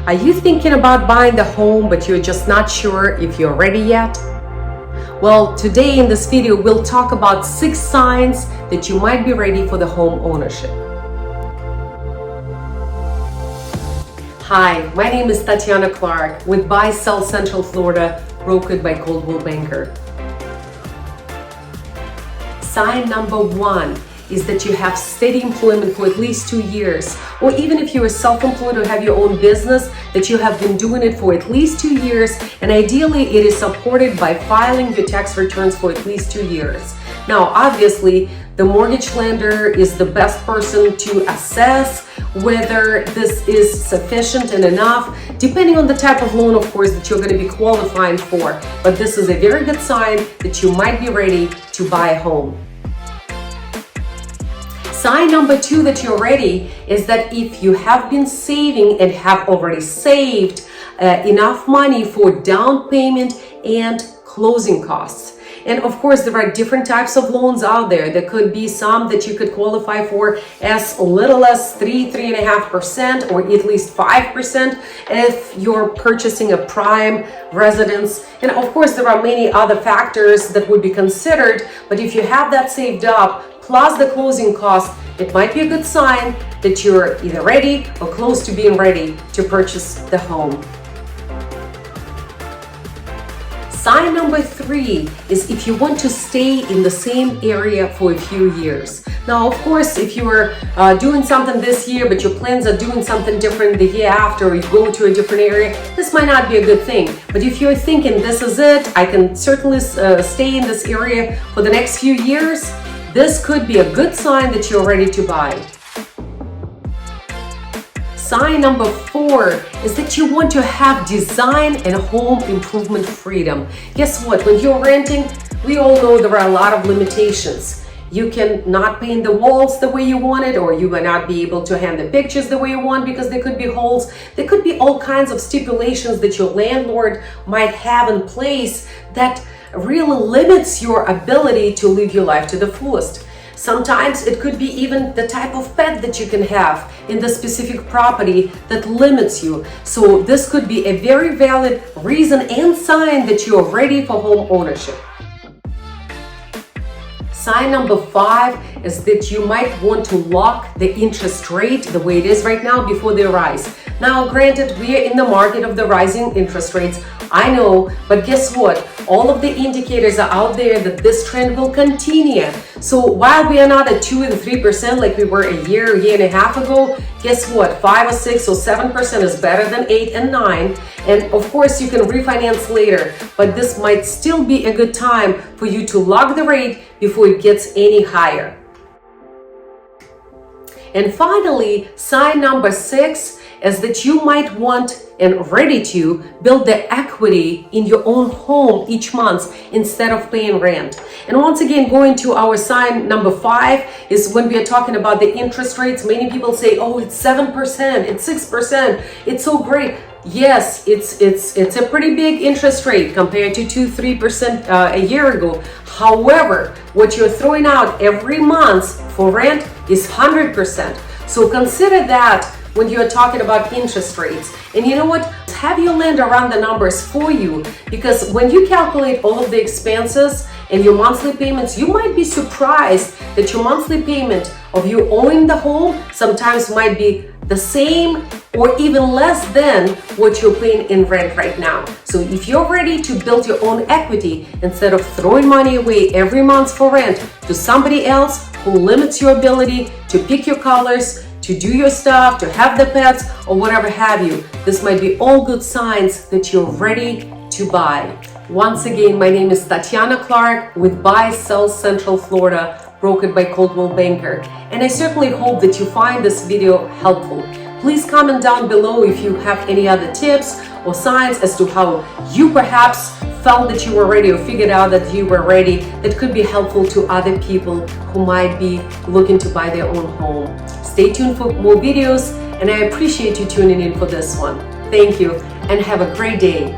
Are you thinking about buying the home, but you're just not sure if you're ready yet? Well, today in this video, we'll talk about 6 signs that you might be ready for the home ownership. Hi, my name is Tatyana Clark with Buy Sell Central Florida, brokered by Coldwell Banker. Sign number 1 is that you have steady employment for at least 2 years, or even if you are self-employed or have your own business, that you have been doing it for at least 2 years, and ideally it is supported by filing your tax returns for at least 2 years. Now, obviously, the mortgage lender is the best person to assess whether this is sufficient and enough, depending on the type of loan, of course, that you're going to be qualifying for. But this is a very good sign that you might be ready to buy a home. Sign number 2 that you're ready is that if you have been saving and have already saved enough money for down payment and closing costs. And of course, there are different types of loans out there. There could be some that you could qualify for as little as 3.5%, or at least 5% if you're purchasing a prime residence. And of course, there are many other factors that would be considered, but if you have that saved up, plus the closing cost, it might be a good sign that you're either ready or close to being ready to purchase the home. Sign number 3 is if you want to stay in the same area for a few years. Now, of course, if you are doing something this year, but your plans are doing something different the year after, or you go to a different area, this might not be a good thing. But if you're thinking, this is it, I can certainly stay in this area for the next few years, this could be a good sign that you're ready to buy. Sign number 4 is that you want to have design and home improvement freedom. Guess what? When you're renting, we all know there are a lot of limitations. You can not paint the walls the way you want it, or you may not be able to hang the pictures the way you want because there could be holes. There could be all kinds of stipulations that your landlord might have in place that really limits your ability to live your life to the fullest. Sometimes it could be even the type of pet that you can have in the specific property that limits you. So this could be a very valid reason and sign that you are ready for home ownership. Sign number 5 is that you might want to lock the interest rate the way it is right now before they rise. Now, granted, we are in the market of the rising interest rates, I know, but guess what? All of the indicators are out there that this trend will continue. So while we are not at 2 and 3% like we were a year and a half ago, guess what? 5 or 6 or 7% is better than 8 and 9. And of course, you can refinance later, but this might still be a good time for you to lock the rate before it gets any higher. And finally, sign number 6 is that you might want and ready to build the equity in your own home each month instead of paying rent. And once again, going to our sign number 5 is when we are talking about the interest rates. Many people say, oh, it's 7%, it's 6%, it's so great. Yes, it's a pretty big interest rate compared to 2-3% a year ago. However, what you're throwing out every month for rent is 100%. So consider that when you're talking about interest rates. And you know what? Have your lender run the numbers for you, because when you calculate all of the expenses and your monthly payments, you might be surprised that your monthly payment of you owning the home sometimes might be the same or even less than what you're paying in rent right now. So if you're ready to build your own equity, instead of throwing money away every month for rent to somebody else who limits your ability to pick your colors, to do your stuff, to have the pets, or whatever have you, this might be all good signs that you're ready to buy. Once again, my name is Tatyana Clark with Buy Sell Central Florida, brokered by Coldwell Banker. And I certainly hope that you find this video helpful. Please comment down below if you have any other tips or signs as to how you perhaps felt that you were ready or figured out that you were ready, that could be helpful to other people who might be looking to buy their own home. Stay tuned for more videos, and I appreciate you tuning in for this one. Thank you, and have a great day.